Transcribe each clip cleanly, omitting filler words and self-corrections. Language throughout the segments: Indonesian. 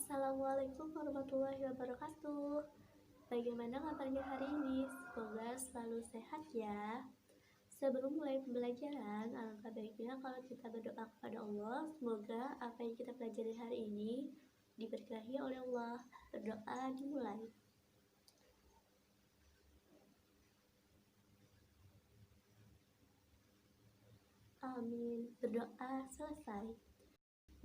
Assalamualaikum warahmatullahi wabarakatuh. Bagaimana kabarnya hari ini? Semoga selalu sehat ya. Sebelum mulai pembelajaran, alangkah baiknya kalau kita berdoa kepada Allah. Semoga apa yang kita pelajari hari ini diberkahi oleh Allah. Berdoa dimulai. Amin. Berdoa selesai.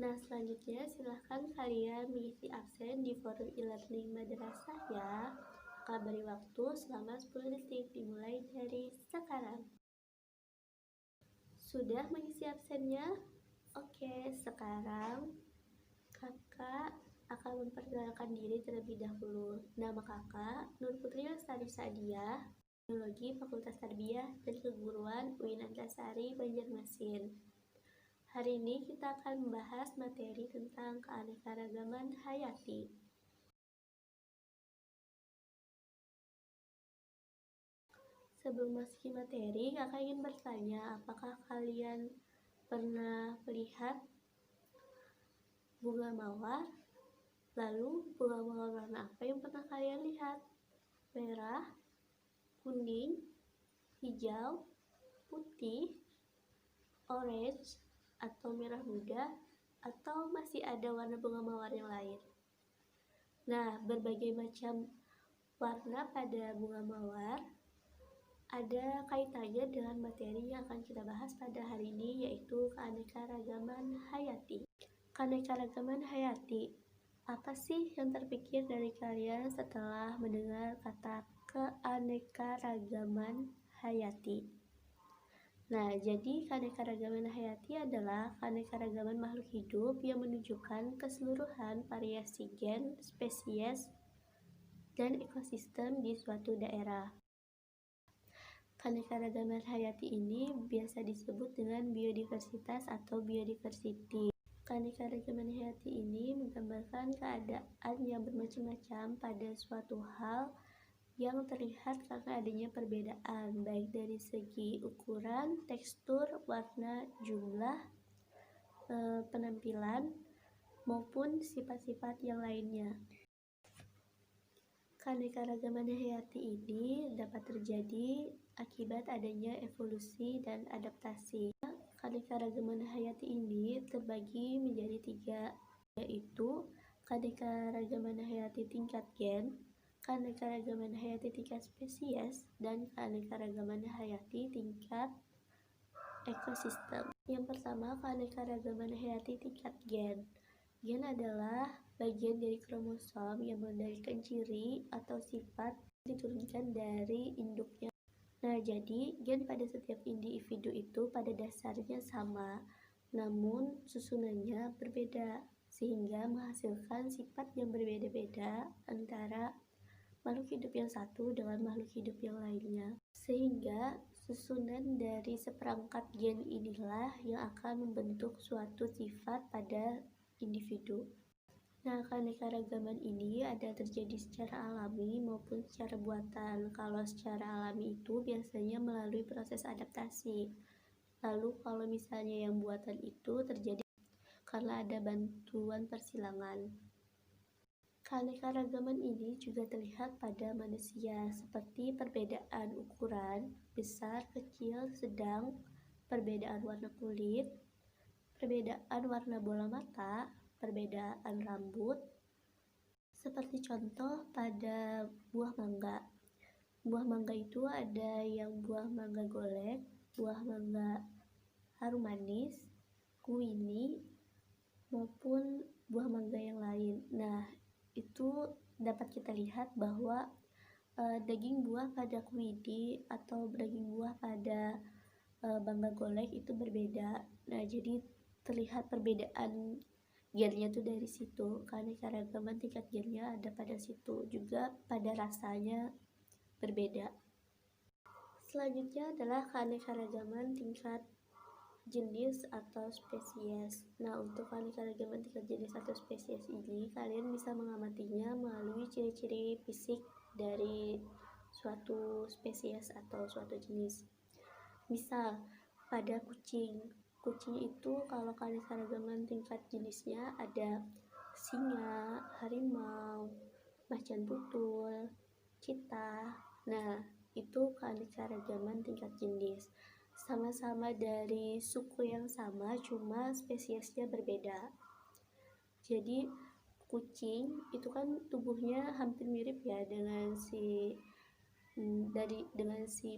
Nah, selanjutnya silahkan kalian mengisi absen di forum e-learning madrasah ya. Maka beri waktu selama 10 detik dimulai dari sekarang. Sudah mengisi absennya? Oke, sekarang kakak akan memperkenalkan diri terlebih dahulu. Nama kakak Nur Putri Lestari Sadiah, Biologi Fakultas Tarbiyah dan Keguruan UIN Antasari Banjarmasin. Hari ini kita akan membahas materi tentang keanekaragaman hayati. Sebelum masuki materi, kakak ingin bertanya, apakah kalian pernah melihat bunga mawar? Lalu bunga mawar warna apa yang pernah kalian lihat? Merah, kuning, hijau, putih, orange, atau merah muda, atau masih ada warna bunga mawar yang lain? Nah, berbagai macam warna pada bunga mawar ada kaitannya dengan materi yang akan kita bahas pada hari ini, yaitu keanekaragaman hayati. Keanekaragaman hayati, apa sih yang terpikir dari kalian setelah mendengar kata keanekaragaman hayati? Nah, jadi keanekaragaman hayati adalah keanekaragaman makhluk hidup yang menunjukkan keseluruhan variasi gen, spesies, dan ekosistem di suatu daerah. Keanekaragaman hayati ini biasa disebut dengan biodiversitas atau biodiversity. Keanekaragaman hayati ini menggambarkan keadaan yang bermacam-macam pada suatu hal yang terlihat karena adanya perbedaan, baik dari segi ukuran, tekstur, warna, jumlah, penampilan, maupun sifat-sifat yang lainnya. Keanekaragaman hayati ini dapat terjadi akibat adanya evolusi dan adaptasi. Keanekaragaman hayati ini terbagi menjadi 3, yaitu keanekaragaman hayati tingkat gen, keanekaragaman hayati tingkat spesies, dan keanekaragaman hayati tingkat ekosistem. Yang pertama, keanekaragaman hayati tingkat gen. Gen adalah bagian dari kromosom yang mengendalikan ciri atau sifat yang diturunkan dari induknya. Nah, jadi gen pada setiap individu itu pada dasarnya sama, namun susunannya berbeda, sehingga menghasilkan sifat yang berbeda-beda antara makhluk hidup yang satu dengan makhluk hidup yang lainnya. Sehingga susunan dari seperangkat gen inilah yang akan membentuk suatu sifat pada individu. Nah, keanekaragaman ini ada terjadi secara alami maupun secara buatan. Kalau secara alami itu biasanya melalui proses adaptasi. Lalu kalau misalnya yang buatan itu terjadi karena ada bantuan persilangan. Keanekaragaman ini juga terlihat pada manusia, seperti perbedaan ukuran, besar, kecil, sedang, perbedaan warna kulit, perbedaan warna bola mata, perbedaan rambut. Seperti contoh pada buah mangga. Buah mangga itu ada yang buah mangga golek, buah mangga harum manis, kuini, maupun buah mangga yang lain. Nah, itu dapat kita lihat bahwa daging buah pada kuini atau daging buah pada mangga golek itu berbeda. Nah, jadi terlihat perbedaan gennya tuh dari situ. Keanekaragaman tingkat gennya ada pada situ, juga pada rasanya berbeda. Selanjutnya adalah keanekaragaman tingkat jenis atau spesies. Nah, untuk keanekaragaman tingkat jenis atau spesies ini kalian bisa mengamatinya melalui ciri-ciri fisik dari suatu spesies atau suatu jenis. Misal pada kucing itu kalau keanekaragaman tingkat jenisnya ada singa, harimau, macan tutul, cheetah. Nah, itu keanekaragaman tingkat jenis. Sama-sama dari suku yang sama, cuma spesiesnya berbeda. Jadi kucing itu kan tubuhnya hampir mirip ya dengan si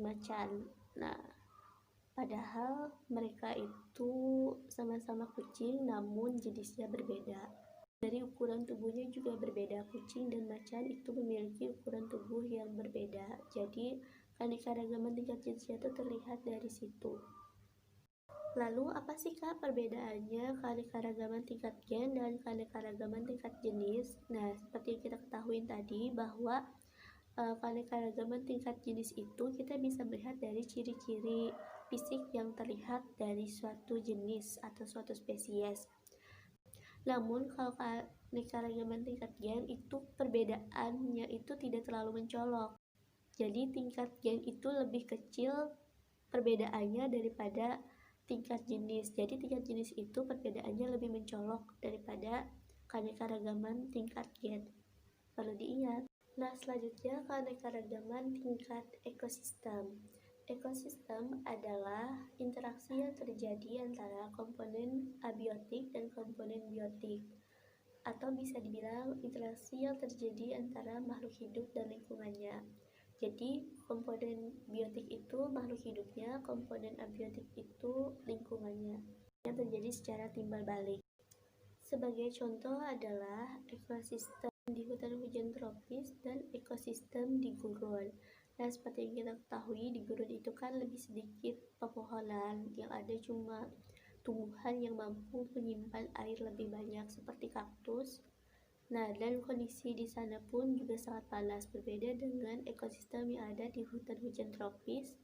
macan. Nah, padahal mereka itu sama-sama kucing namun jenisnya berbeda. Dari ukuran tubuhnya juga berbeda. Kucing dan macan itu memiliki ukuran tubuh yang berbeda. Jadi keanekaragaman tingkat jenisnya itu terlihat dari situ. Lalu apa sih Kak perbedaannya keanekaragaman tingkat gen dan keanekaragaman tingkat jenis? Nah, seperti yang kita ketahui tadi bahwa keanekaragaman tingkat jenis itu kita bisa melihat dari ciri-ciri fisik yang terlihat dari suatu jenis atau suatu spesies. Namun kalau keanekaragaman tingkat gen itu perbedaannya itu tidak terlalu mencolok. Jadi tingkat gen itu lebih kecil perbedaannya daripada tingkat jenis. Jadi tingkat jenis itu perbedaannya lebih mencolok daripada keanekaragaman tingkat gen. Perlu diingat. Nah, selanjutnya keanekaragaman tingkat ekosistem. Ekosistem adalah interaksi yang terjadi antara komponen abiotik dan komponen biotik, atau bisa dibilang interaksi yang terjadi antara makhluk hidup dan lingkungannya. Jadi komponen biotik itu makhluk hidupnya, komponen abiotik itu lingkungannya, yang terjadi secara timbal balik. Sebagai contoh adalah ekosistem di hutan hujan tropis dan ekosistem di gurun. Nah, seperti yang kita ketahui, di gurun itu kan lebih sedikit pepohonan, yang ada cuma tumbuhan yang mampu menyimpan air lebih banyak seperti kaktus. Nah, dan kondisi di sana pun juga sangat panas, berbeda dengan ekosistem yang ada di hutan hujan tropis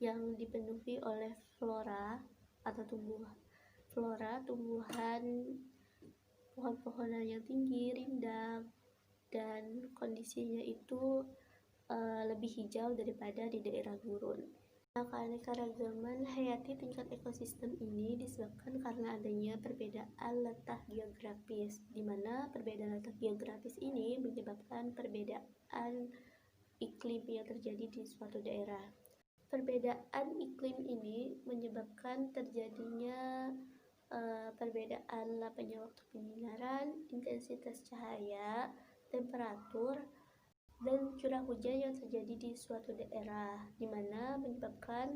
yang dipenuhi oleh flora atau tumbuhan, pohon-pohonan yang tinggi, rindang, dan kondisinya itu lebih hijau daripada di daerah gurun. Nah, keanekaragaman hayati tingkat ekosistem ini disebabkan karena adanya perbedaan letak geografis, di mana perbedaan letak geografis ini menyebabkan perbedaan iklim yang terjadi di suatu daerah. Perbedaan iklim ini menyebabkan terjadinya perbedaan lapanya waktu penyinaran, intensitas cahaya, temperatur, dan curah hujan yang terjadi di suatu daerah, di mana menyebabkan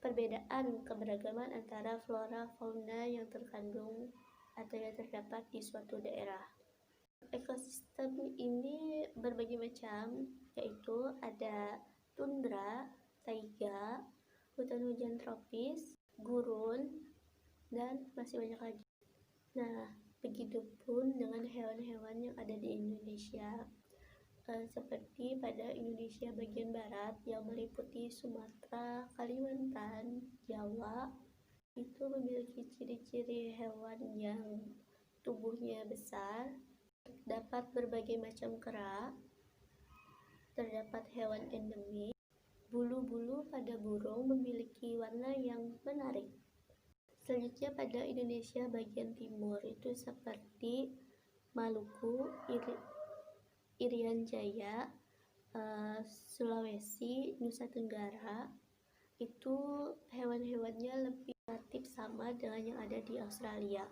perbedaan keberagaman antara flora fauna yang terkandung atau yang terdapat di suatu daerah. Ekosistem ini berbagai macam, yaitu ada tundra, taiga, hutan hujan tropis, gurun, dan masih banyak lagi. Nah, begitupun dengan hewan-hewan yang ada di Indonesia, seperti pada Indonesia bagian barat yang meliputi Sumatera, Kalimantan, Jawa, itu memiliki ciri-ciri hewan yang tubuhnya besar, terdapat berbagai macam kera, terdapat hewan endemik, bulu-bulu pada burung memiliki warna yang menarik. Selanjutnya pada Indonesia bagian timur itu seperti Maluku, Irian Jaya, Sulawesi, Nusa Tenggara, itu hewan-hewannya lebih relatif sama dengan yang ada di Australia.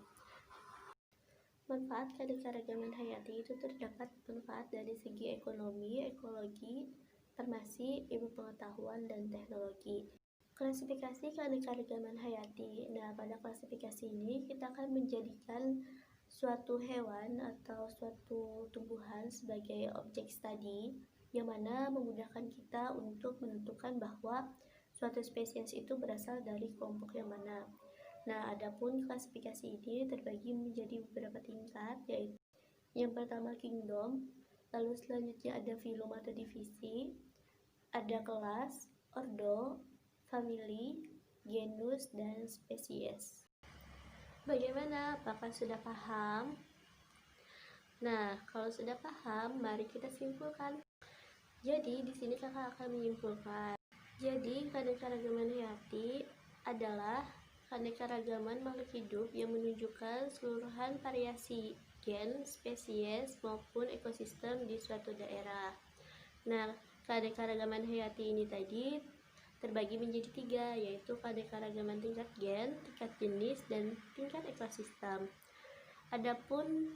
Manfaat keanekaragaman hayati itu terdapat manfaat dari segi ekonomi, ekologi, farmasi, ilmu pengetahuan, dan teknologi. Klasifikasi keanekaragaman hayati. Nah, pada klasifikasi ini kita akan menjadikan suatu hewan atau suatu tumbuhan sebagai objek studi, yang mana memudahkan kita untuk menentukan bahwa suatu spesies itu berasal dari kelompok yang mana. Nah, adapun klasifikasi ini terbagi menjadi beberapa tingkat, yaitu yang pertama kingdom, lalu selanjutnya ada filum atau divisi, ada kelas, ordo, famili, genus, dan spesies. Bagaimana? Apakah sudah paham? Nah, kalau sudah paham, mari kita simpulkan. Jadi, di sini kakak akan menyimpulkan. Jadi, keanekaragaman hayati adalah keanekaragaman makhluk hidup yang menunjukkan seluruhan variasi gen, spesies, maupun ekosistem di suatu daerah. Nah, keanekaragaman hayati ini tadi terbagi menjadi 3, yaitu keanekaragaman tingkat gen, tingkat jenis, dan tingkat ekosistem. Adapun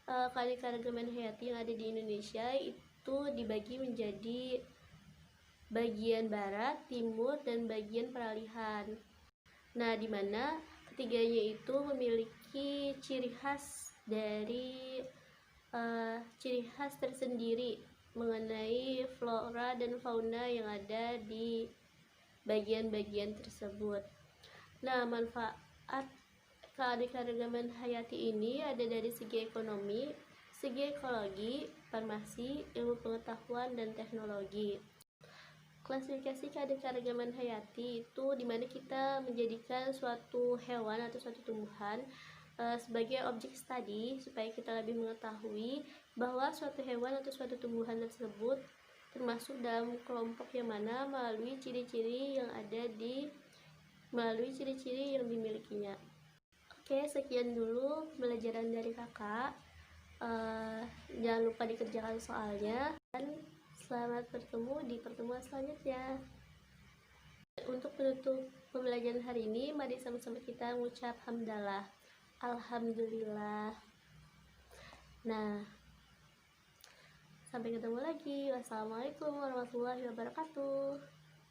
keanekaragaman hayati yang ada di Indonesia itu dibagi menjadi bagian barat, timur, dan bagian peralihan. Nah, di mana ketiganya itu memiliki ciri khas tersendiri mengenai flora dan fauna yang ada di bagian-bagian tersebut. Nah, manfaat keanekaragaman hayati ini ada dari segi ekonomi, segi ekologi, farmasi, ilmu pengetahuan, dan teknologi. Klasifikasi keanekaragaman hayati itu dimana kita menjadikan suatu hewan atau suatu tumbuhan sebagai objek studi supaya kita lebih mengetahui bahwa suatu hewan atau suatu tumbuhan tersebut termasuk dalam kelompok yang mana melalui ciri-ciri yang dimilikinya. Oke, sekian dulu pembelajaran dari kakak. Jangan lupa dikerjakan soalnya, dan selamat bertemu di pertemuan selanjutnya. Untuk penutup pembelajaran hari ini, mari sama-sama kita mengucap hamdalah. Alhamdulillah. Nah, sampai ketemu lagi. Wassalamualaikum warahmatullahi wabarakatuh.